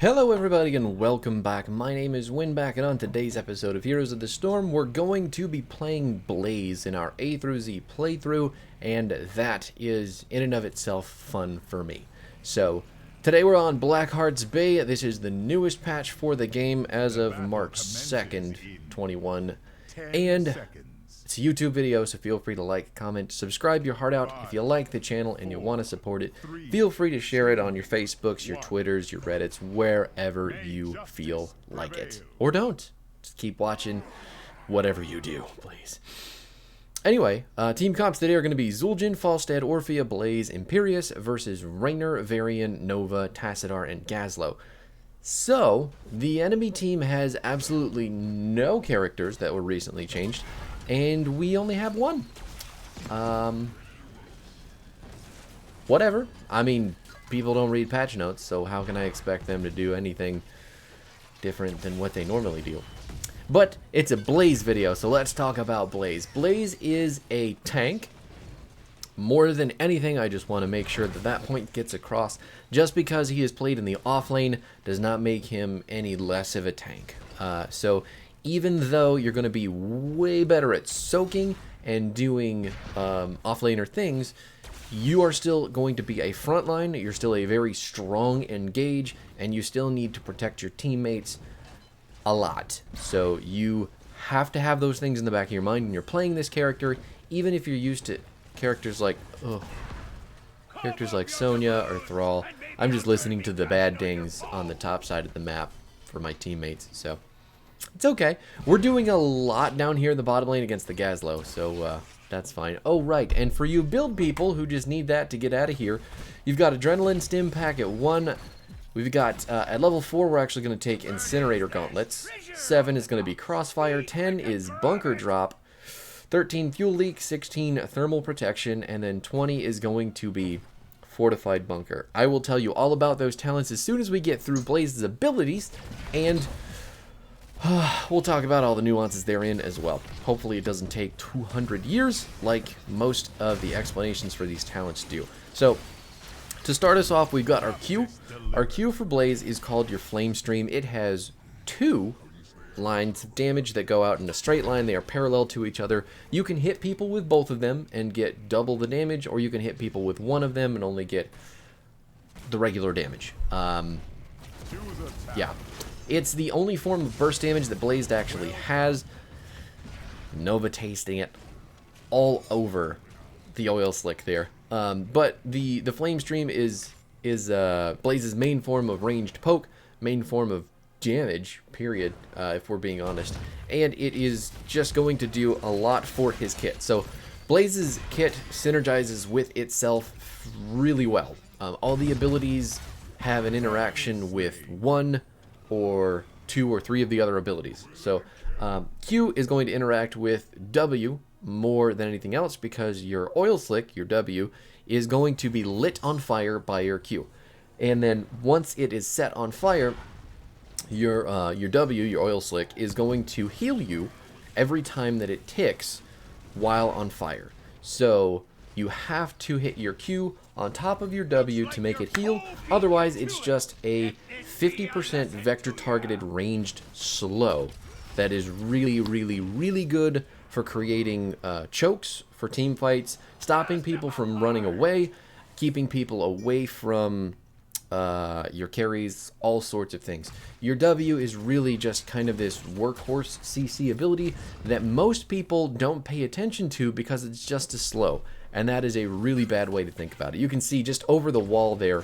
Hello everybody and welcome back. My name is Winback, and on today's episode of Heroes of the Storm, we're going to be playing Blaze in our A through Z playthrough, and that is in and of itself fun for me. So, today we're on Blackheart's Bay. This is the newest patch for the game as of March 2nd, 21, and it's a YouTube video, so feel free to like, comment, subscribe your heart out. If you like the channel and you want to support it, feel free to share it on your Facebooks, your Twitters, your Reddits, wherever you feel like it. Or don't. Just keep watching whatever you do, please. Anyway, team comps today are going to be Zul'jin, Falstad, Orphea, Blaze, Imperius versus Raynor, Varian, Nova, Tassadar, and Gazlowe. So, the enemy team has absolutely no characters that were recently changed, and we only have one. Whatever. I mean, people don't read patch notes, so how can I expect them to do anything different than what they normally do? But it's a Blaze video, so let's talk about Blaze. Blaze is a tank. More than anything, I just want to make sure that that point gets across. Just because he is played in the offlane does not make him any less of a tank. So even though you're going to be way better at soaking and doing offlaner things, you are still going to be a frontline. You're still a very strong engage, and you still need to protect your teammates a lot. So you have to have those things in the back of your mind when you're playing this character, even if you're used to characters like Sonya or Thrall. I'm just listening to the bad dings on the top side of the map for my teammates, so it's okay. We're doing a lot down here in the bottom lane against the Gazlowe, so that's fine. Oh, right, and for you build people who just need that to get out of here, you've got Adrenaline Stim Pack at 1. We've got, at level 4, we're actually going to take Incinerator Gauntlets. 7 is going to be Crossfire. 10 is Bunker Drop. 13 Fuel Leak. 16 Thermal Protection. And then 20 is going to be Fortified Bunker. I will tell you all about those talents as soon as we get through Blaze's abilities, and we'll talk about all the nuances therein as well. Hopefully it doesn't take 200 years like most of the explanations for these talents do. So, to start us off, we've got our Q. Our Q for Blaze is called your Flame Stream. It has 2 lines of damage that go out in a straight line. They are parallel to each other. You can hit people with both of them and get double the damage, or you can hit people with one of them and only get the regular damage. Yeah. It's the only form of burst damage that Blaze actually has. Nova tasting it all over the oil slick there. But the Flame Stream is Blaze's main form of ranged poke, main form of damage, period, if we're being honest. And it is just going to do a lot for his kit. So Blaze's kit synergizes with itself really well. All the abilities have an interaction with 1 or 2 or 3 of the other abilities. So Q is going to interact with W more than anything else, because your oil slick, your W, is going to be lit on fire by your Q. And then once it is set on fire, your W, your oil slick, is going to heal you every time that it ticks while on fire. So you have to hit your Q on top of your W to make it heal. Otherwise, it's just a 50% vector targeted ranged slow that is really, really, really good for creating chokes for team fights, stopping people from running away, keeping people away from your carries, all sorts of things. Your W is really just kind of this workhorse CC ability that most people don't pay attention to because it's just as slow. And that is a really bad way to think about it. You can see just over the wall there,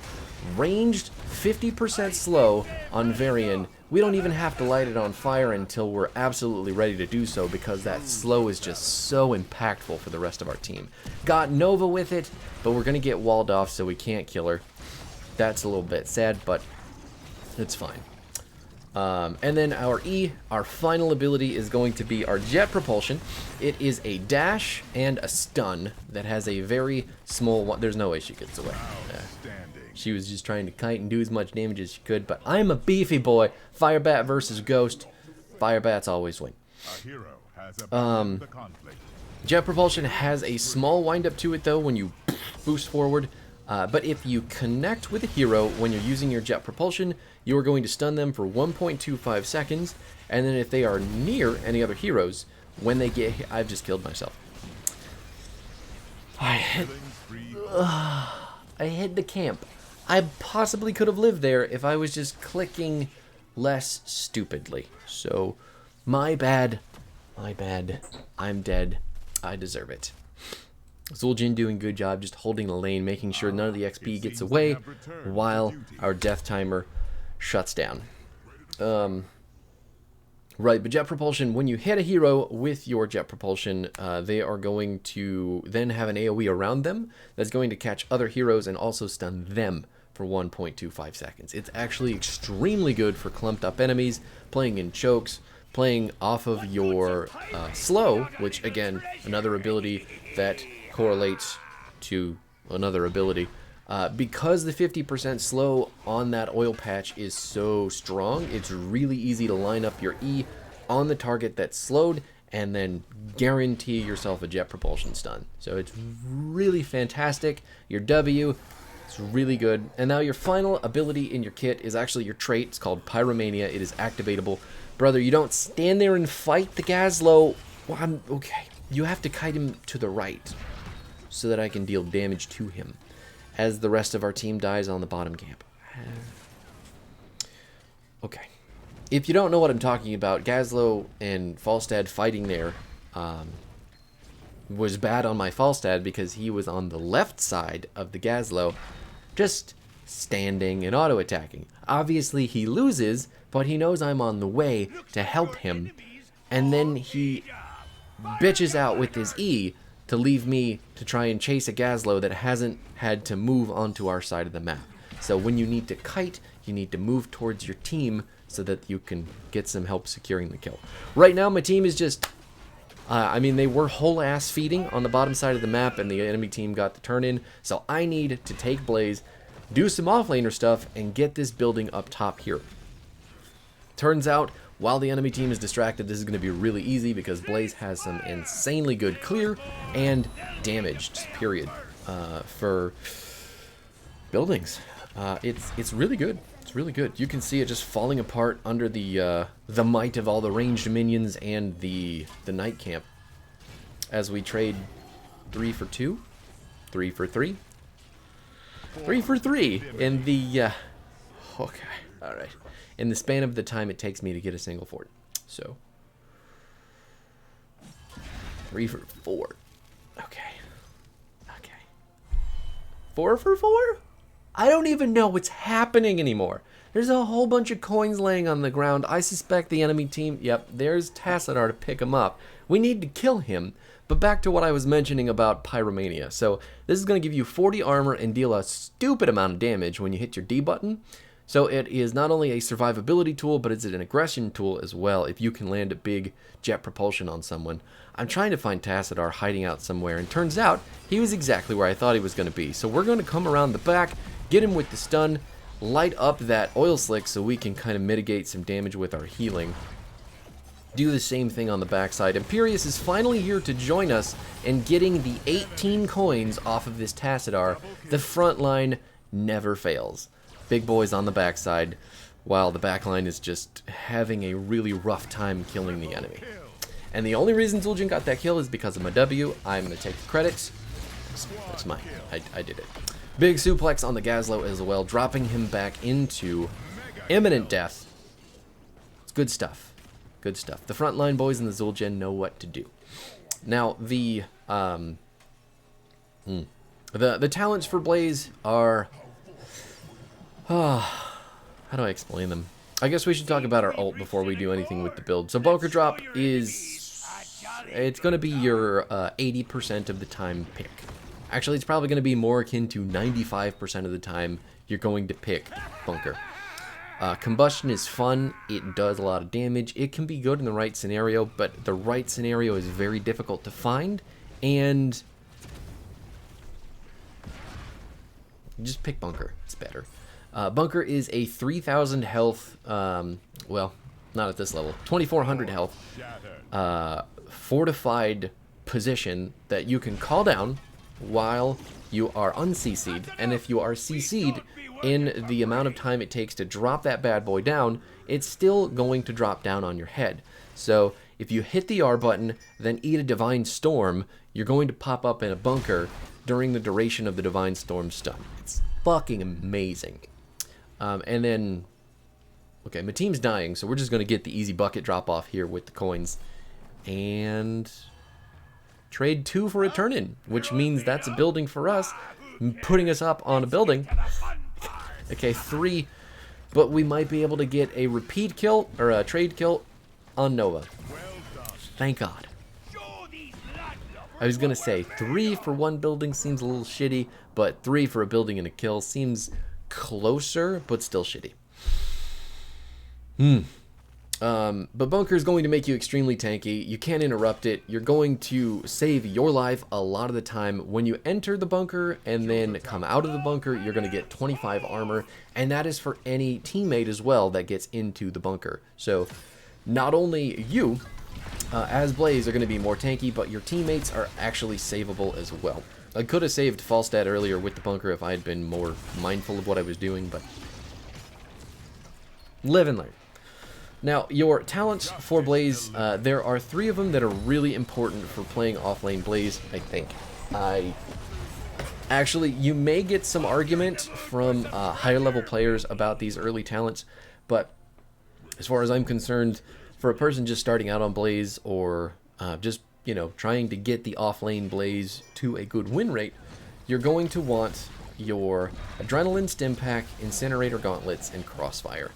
ranged 50% slow on Varian. We don't even have to light it on fire until we're absolutely ready to do so, because that slow is just so impactful for the rest of our team. Got Nova with it, but we're going to get walled off, so we can't kill her. That's a little bit sad, but it's fine. And then our E, our final ability, is going to be our Jet Propulsion. It is a dash and a stun that has a very small one. There's no way she gets away. She was just trying to kite and do as much damage as she could, but I'm a beefy boy. Firebat versus Ghost. Firebats always win. Jet Propulsion has a small windup to it, though, when you boost forward. But if you connect with a hero when you're using your jet propulsion, you are going to stun them for 1.25 seconds. And then if they are near any other heroes, when they get hit, I've just killed myself. I hit the camp. I possibly could have lived there if I was just clicking less stupidly. So, my bad. My bad. I'm dead. I deserve it. Zul'jin doing a good job just holding the lane, making sure none of the XP gets away while our death timer shuts down. Right, but jet propulsion, when you hit a hero with your jet propulsion, they are going to then have an AoE around them that's going to catch other heroes and also stun them for 1.25 seconds. It's actually extremely good for clumped up enemies, playing in chokes, playing off of your slow, which again, another ability that correlates to another ability. Because the 50% slow on that oil patch is so strong, it's really easy to line up your E on the target that's slowed and then guarantee yourself a jet propulsion stun. So it's really fantastic. Your W, it's really good. And now your final ability in your kit is actually your trait. It's called Pyromania. It is activatable. Brother, you don't stand there and fight the Gazlo. Well, okay. You have to kite him to the right so that I can deal damage to him as the rest of our team dies on the bottom camp. Okay. If you don't know what I'm talking about, Gazlo and Falstad fighting there was bad on my Falstad because he was on the left side of the Gazlo, just standing and auto-attacking. Obviously, he loses, but he knows I'm on the way to help him, and then he bitches out with his E to leave me to try and chase a Gazlo that hasn't had to move onto our side of the map. So when you need to kite, you need to move towards your team so that you can get some help securing the kill. Right now, my team is just... I mean, they were whole ass feeding on the bottom side of the map, and the enemy team got the turn in. So I need to take Blaze, do some offlaner stuff, and get this building up top here. Turns out, while the enemy team is distracted, this is going to be really easy because Blaze has some insanely good clear and damage, period, for buildings. It's really good. It's really good. You can see it just falling apart under the might of all the ranged minions and the night camp. As we trade 3 for 2, 3 for 3, 3 for 3 in the okay, all right. In the span of the time it takes me to get a single fort. So 3 for 4. Okay. Okay. 4 for 4? I don't even know what's happening anymore. There's a whole bunch of coins laying on the ground. I suspect the enemy team... Yep, there's Tassadar to pick him up. We need to kill him. But back to what I was mentioning about Pyromania. So this is going to give you 40 armor and deal a stupid amount of damage when you hit your D button. So it is not only a survivability tool, but it's an aggression tool as well if you can land a big jet propulsion on someone. I'm trying to find Tassadar hiding out somewhere, and turns out he was exactly where I thought he was going to be. So we're going to come around the back, get him with the stun, light up that oil slick so we can kind of mitigate some damage with our healing. Do the same thing on the backside. Imperius is finally here to join us and getting the 18 coins off of this Tassadar. The front line never fails. Big boys on the backside, while the back line is just having a really rough time killing the enemy. And the only reason Zul'jin got that kill is because of my W. I'm going to take the credits. That's mine. I did it. Big suplex on the Gazlo as well, dropping him back into imminent death. It's good stuff. Good stuff. The frontline boys in the Zul'jin know what to do. Now, the talents for Blaze are... how do I explain them? I guess we should talk about our ult before we do anything with the build. So Bunker Drop is... It's going to be your 80% of the time pick. Actually, it's probably going to be more akin to 95% of the time you're going to pick Bunker. Combustion is fun. It does a lot of damage. It can be good in the right scenario, but the right scenario is very difficult to find. And just pick Bunker. It's better. Bunker is a 3,000 health, well, not at this level, 2,400 health, fortified position that you can call down while you are un-CC'd, and if you are CC'd in the amount of time it takes to drop that bad boy down, it's still going to drop down on your head. So if you hit the R button, then eat a Divine Storm, you're going to pop up in a bunker during the duration of the Divine Storm stun. It's fucking amazing. And then, okay, my team's dying, so we're just going to get the easy bucket drop off here with the coins. And trade 2 for a turn-in, which means that's a building for us, putting us up on a building. Okay, 3, but we might be able to get a repeat kill, or a trade kill on Nova. Thank God. I was going to say, 3 for one building seems a little shitty, but 3 for a building and a kill seems closer, but still shitty. But bunker is going to make you extremely tanky. You can't interrupt it. You're going to save your life a lot of the time. When you enter the bunker and then come out of the bunker, you're going to get 25 armor, and that is for any teammate as well that gets into the bunker. So not only you, as Blaze, are going to be more tanky, but your teammates are actually savable as well. I could have saved Falstad earlier with the bunker if I had been more mindful of what I was doing, but live and learn. Now, your talents for Blaze, there are 3 of them that are really important for playing offlane Blaze, I think. Actually, you may get some argument from higher level players about these early talents, but as far as I'm concerned, for a person just starting out on Blaze, or just, you know, trying to get the offlane Blaze to a good win rate, you're going to want your Adrenaline Stim Pack, Incinerator Gauntlets, and Crossfire.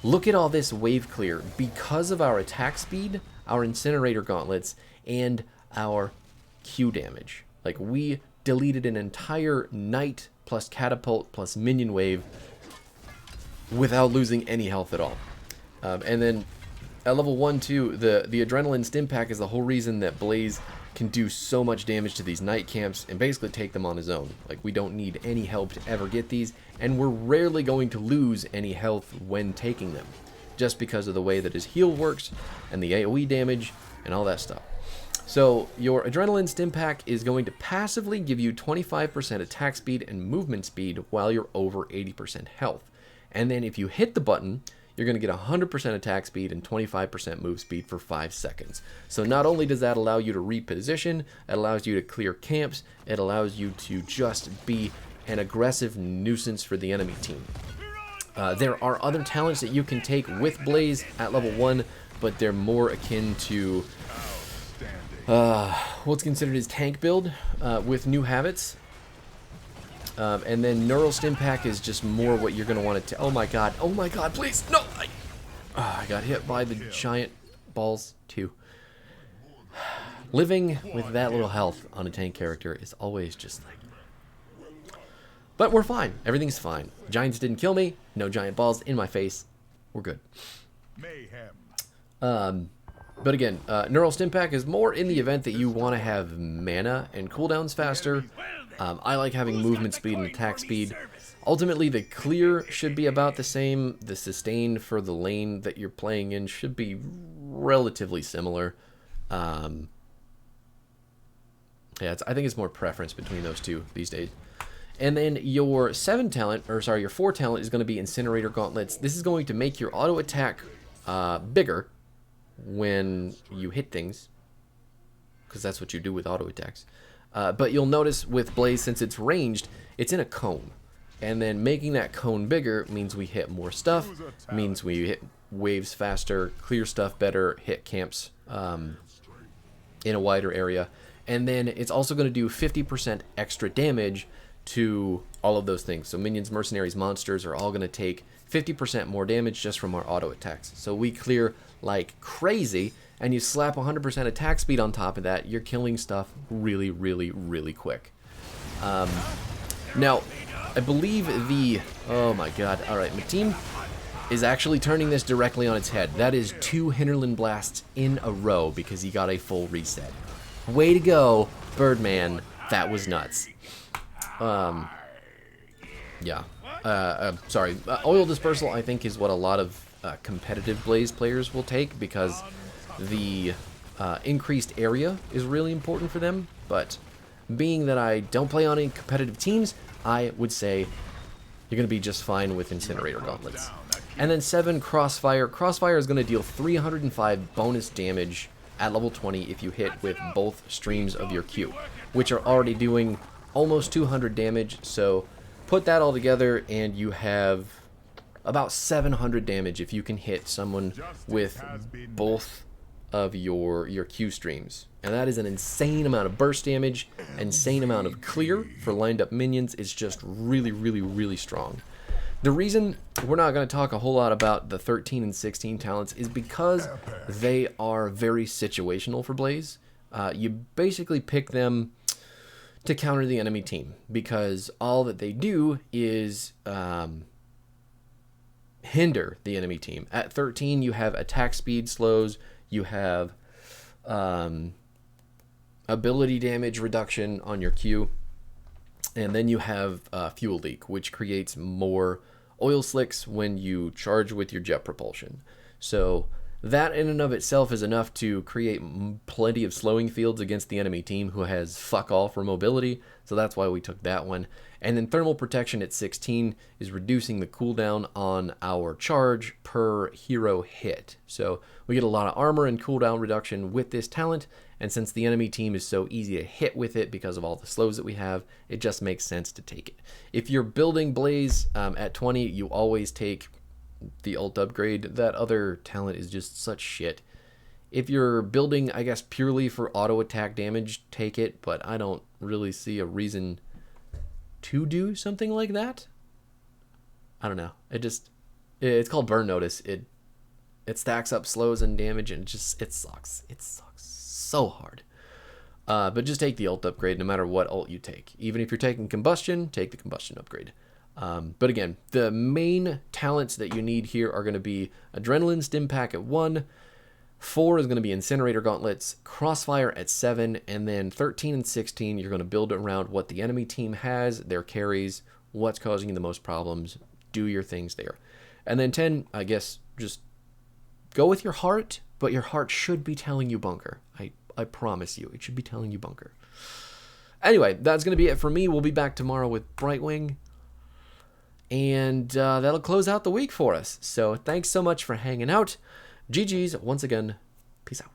Look at all this wave clear. Because of our attack speed, our Incinerator Gauntlets, and our Q damage. Like, we deleted an entire Knight plus Catapult plus Minion wave without losing any health at all. And then at level 1, 2, the Adrenaline Stim Pack is the whole reason that Blaze can do so much damage to these Knight camps and basically take them on his own. Like, we don't need any help to ever get these, and we're rarely going to lose any health when taking them, just because of the way that his heal works and the AoE damage and all that stuff. So your Adrenaline Stim Pack is going to passively give you 25% attack speed and movement speed while you're over 80% health. And then if you hit the button, you're going to get 100% attack speed and 25% move speed for 5 seconds. So not only does that allow you to reposition, it allows you to clear camps, it allows you to just be an aggressive nuisance for the enemy team. There are other talents that you can take with Blaze at level 1, but they're more akin to what's considered his tank build with new habits. And then Neural Stim Pack is just more what you're going to want to... Oh my god, please, no! I got hit by the giant balls, too. Living with that little health on a tank character is always just like... But we're fine. Everything's fine. Giants didn't kill me. No giant balls in my face. We're good. But again, Neural Stim Pack is more in the event that you want to have mana and cooldowns faster. I like having movement speed and attack speed. Ultimately, the clear should be about the same. The sustain for the lane that you're playing in should be relatively similar. Yeah, I think it's more preference between those two these days. And then your 4 talent is going to be Incinerator Gauntlets. This is going to make your auto attack bigger when you hit things, because that's what you do with auto attacks. But you'll notice with Blaze, since it's ranged, it's in a cone. And then making that cone bigger means we hit more stuff, means we hit waves faster, clear stuff better, hit camps in a wider area. And then it's also going to do 50% extra damage to all of those things. So minions, mercenaries, monsters are all going to take 50% more damage just from our auto attacks. So we clear like crazy, and you slap 100% attack speed on top of that, you're killing stuff really, really, really quick. Now, I believe oh my god, alright, my team is actually turning this directly on its head. That is 2 Hinterland Blasts in a row because he got a full reset. Way to go, Birdman. That was nuts. Yeah. Sorry. Oil Dispersal, I think, is what a lot of competitive Blaze players will take, because the increased area is really important for them, but being that I don't play on any competitive teams, I would say you're going to be just fine with Incinerator Gauntlets. And then 7, Crossfire. Crossfire is going to deal 305 bonus damage at level 20 if you hit with both streams of your Q, which are already doing almost 200 damage. So put that all together and you have about 700 damage if you can hit someone with both of your Q streams. And that is an insane amount of burst damage, insane amount of clear for lined up minions. It's just really, really, really strong. The reason we're not going to talk a whole lot about the 13 and 16 talents is because they are very situational for Blaze. You basically pick them to counter the enemy team, because all that they do is hinder the enemy team. At 13, you have attack speed slows, you have ability damage reduction on your Q, and then you have fuel leak, which creates more oil slicks when you charge with your jet propulsion. So that in and of itself is enough to create plenty of slowing fields against the enemy team, who has fuck all for mobility. So that's why we took that one. And then thermal protection at 16 is reducing the cooldown on our charge per hero hit. So we get a lot of armor and cooldown reduction with this talent. And since the enemy team is so easy to hit with it because of all the slows that we have, it just makes sense to take it. If you're building Blaze at 20, you always take the ult upgrade. That other talent is just such shit. If you're building, I guess, purely for auto attack damage, take it, but I don't really see a reason to do something like that. I don't know. It's called Burn Notice. It stacks up slows and damage, and it sucks. It sucks so hard. But just take the ult upgrade no matter what ult you take. Even if you're taking combustion, take the combustion upgrade. But again, the main talents that you need here are going to be Adrenaline Stim Pack at 1, 4 is going to be Incinerator Gauntlets, Crossfire at 7, and then 13 and 16 you're going to build around what the enemy team has, their carries, what's causing you the most problems, do your things there. And then 10, I guess, just go with your heart, but your heart should be telling you bunker. I promise you, it should be telling you bunker. Anyway, that's going to be it for me. We'll be back tomorrow with Brightwing. And that'll close out the week for us. So thanks so much for hanging out. GG's once again. Peace out.